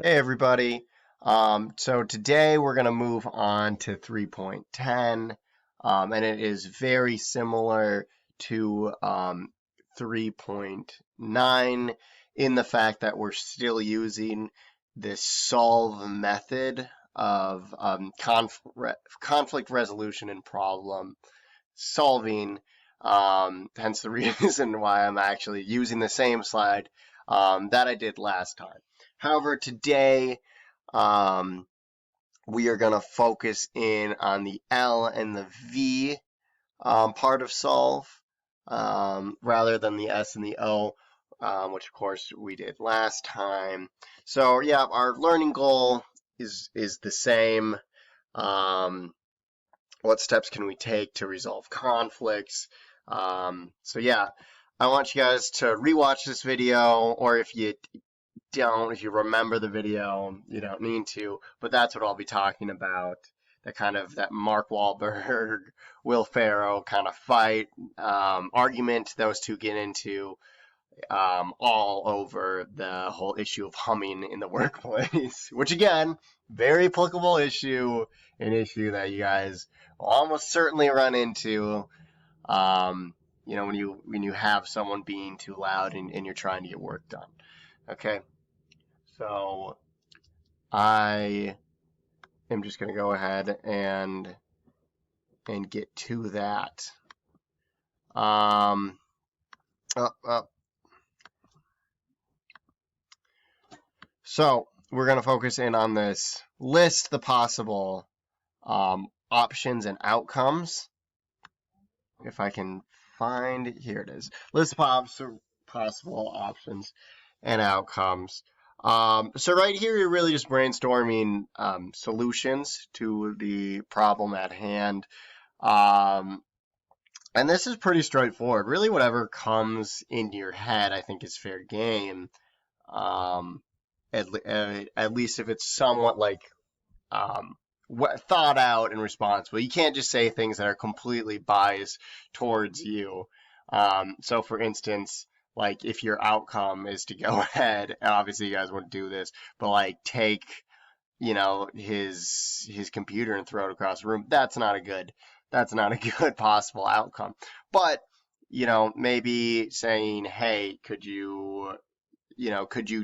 Hey everybody. So today we're going to move on to 3.10, and it is very similar to 3.9 in the fact that we're still using this solve method of conflict resolution and problem solving. Hence the reason why I'm actually using the same slide that I did last time. However, today um, we are going to focus in on the L and the V part of solve rather than the S and the O, which of course we did last time. So yeah, our learning goal is the same. Um, what steps can we take to resolve conflicts? So yeah, I want you guys to rewatch this video, or if you remember the video, you don't need to, but that's what I'll be talking about. That Mark Wahlberg, Will Ferrell kind of fight, argument those two get into, all over the whole issue of humming in the workplace, which again, very applicable issue, an issue that you guys will almost certainly run into, um, when you have someone being too loud and you're trying to get work done. Okay, so I am just going to go ahead and get to that. Um, up, up. So we're going to focus in on this list the possible options and outcomes. If I can find, here it is. List possible options and outcomes. So right here, you're really just brainstorming solutions to the problem at hand. And this is pretty straightforward. Really, whatever comes into your head, I think, is fair game. Um, at least if it's somewhat like um, thought out and responsible. You can't just say things that are completely biased towards you. So, for instance, like if your outcome is to go ahead, and obviously you guys wouldn't do this, but like take his computer and throw it across the room. That's not a good possible outcome. But maybe saying, hey, could you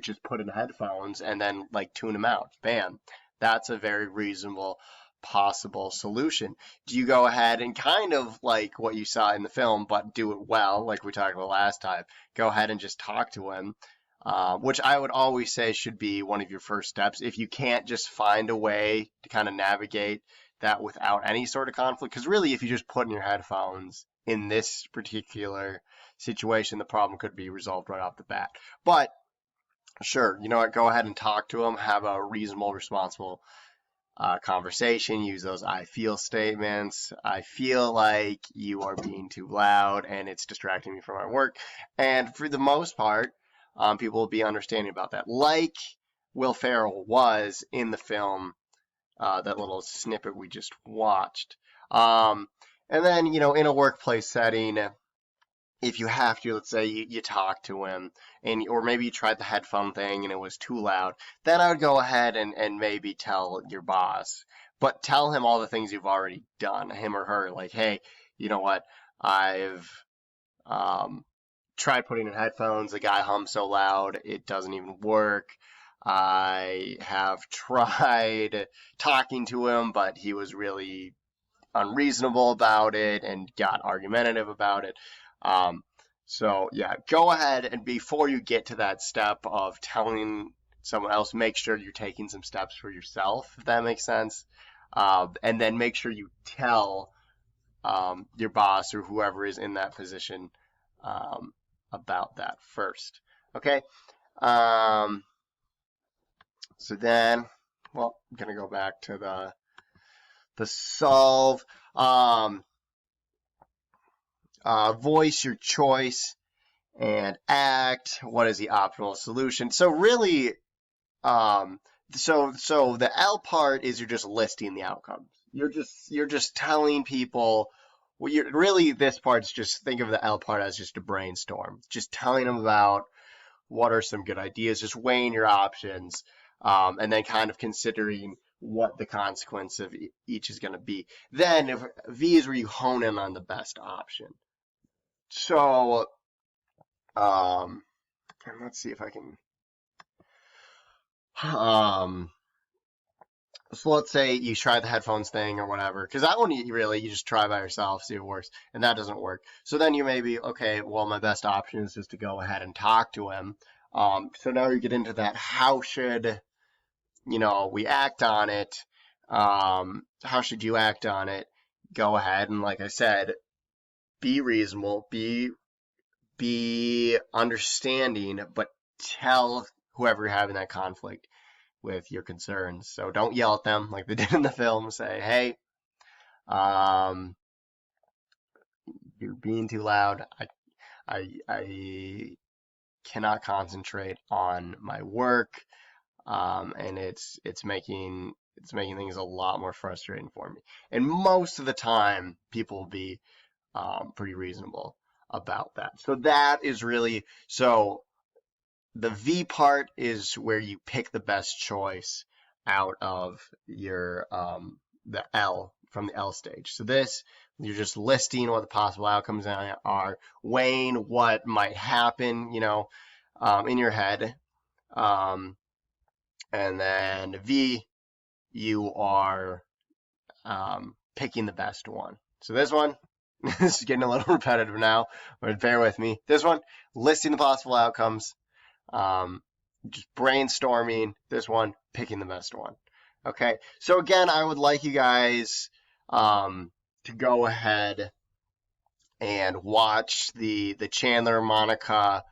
just put in headphones and then like tune them out? Bam. That's a very reasonable possible solution. Do you go ahead and kind of like what you saw in the film, but do it well, like we talked about last time? Go ahead and just talk to him, which I would always say should be one of your first steps. If you can't just find a way to kind of navigate that without any sort of conflict, because really, if you just put in your headphones in this particular situation, the problem could be resolved right off the bat. But sure, you know what? Go ahead and talk to them. Have a reasonable, responsible conversation. Use those I feel statements. I feel like you are being too loud and it's distracting me from my work. And for the most part, people will be understanding about that. Like Will Ferrell was in the film, that little snippet we just watched. And then, in a workplace setting, if you have to, let's say you talk to him, or maybe you tried the headphone thing and it was too loud, then I would go ahead and maybe tell your boss, but tell him all the things you've already done, him or her, like, hey, you know what, I've um, tried putting in headphones, the guy hums so loud it doesn't even work. I have tried talking to him, but he was really unreasonable about it and got argumentative about it. Um, so yeah, go ahead and before you get to that step of telling someone else, make sure you're taking some steps for yourself, if that makes sense. And then make sure you tell your boss or whoever is in that position about that first. Okay. Um, so then, well, I'm gonna go back to the solve. Um, Voice your choice and act. What is the optimal solution? So really, so the L part is you're just listing the outcomes. You're just telling people. Well, really this part's just think of the L part as just a brainstorm. Just telling them about what are some good ideas. Just weighing your options. and then kind of considering what the consequence of each is going to be. Then if V is where you hone in on the best option. So, and let's see if I can, so let's say you try the headphones thing or whatever, because that one you just try by yourself, see if it works, and that doesn't work. So then you may be, okay, well, my best option is just to go ahead and talk to him. So now you get into that, how should, we act on it? How should you act on it? Go ahead and, like I said, be reasonable, be understanding, but tell whoever you're having that conflict with your concerns. So don't yell at them like they did in the film. Say, hey, you're being too loud. I cannot concentrate on my work, and it's making things a lot more frustrating for me. And most of the time, people will be pretty reasonable about that. So that is really so. The V part is where you pick the best choice out of your the L from the L stage. So this, you're just listing what the possible outcomes are, weighing what might happen, in your head. And then V, you are picking the best one. So this one, this is getting a little repetitive now, but bear with me. This one, listing the possible outcomes. Just brainstorming. This one, picking the best one. Okay, so again, I would like you guys to go ahead and watch the Chandler Monica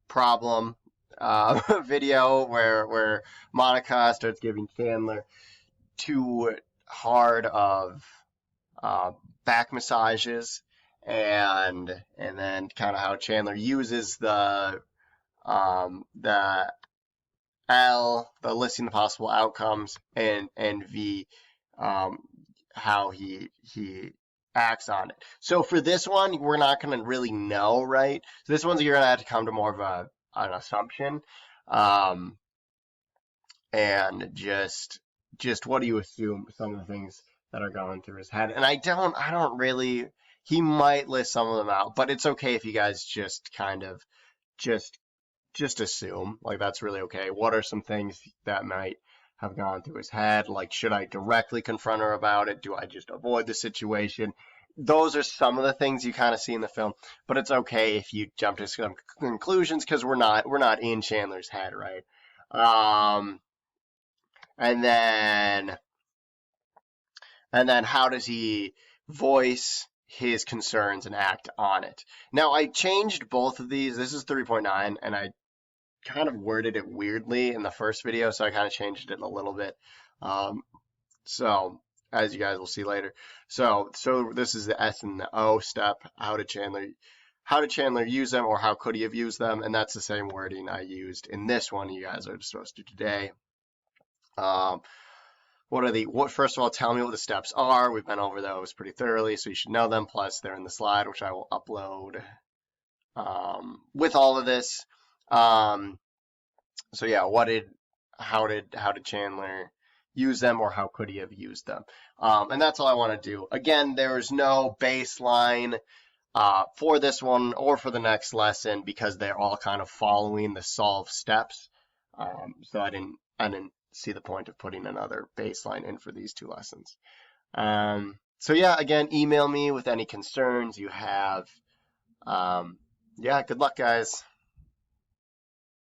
problem video where Monica starts giving Chandler too hard of back massages, and then kind of how Chandler uses the L, the listing the possible outcomes, and V, how he acts on it. So for this one, we're not going to really know, right? So this one's you're going to have to come to more of an assumption, and just what do you assume some of the things that are going through his head? And I don't really. He might list some of them out, but it's okay if you guys just kind of just assume, like that's really okay. What are some things that might have gone through his head? Like, should I directly confront her about it? Do I just avoid the situation? Those are some of the things you kind of see in the film, but it's okay if you jump to some conclusions because we're not in Chandler's head, right? And then how does he voice his concerns and act on it? Now, I changed both of these. This is 3.9, and I kind of worded it weirdly in the first video, so I kind of changed it a little bit. So, as you guys will see later. So this is the S and the O step. How did Chandler use them, or how could he have used them? And that's the same wording I used in this one you guys are supposed to do today. First of all, tell me what the steps are. We've been over those pretty thoroughly, so you should know them. Plus, they're in the slide, which I will upload with all of this. So yeah, how did Chandler use them, or how could he have used them? And that's all I want to do. Again, there is no baseline for this one or for the next lesson because they're all kind of following the solve steps. So I didn't see the point of putting another baseline in for these two lessons. So yeah, again, email me with any concerns you have. Yeah, good luck, guys.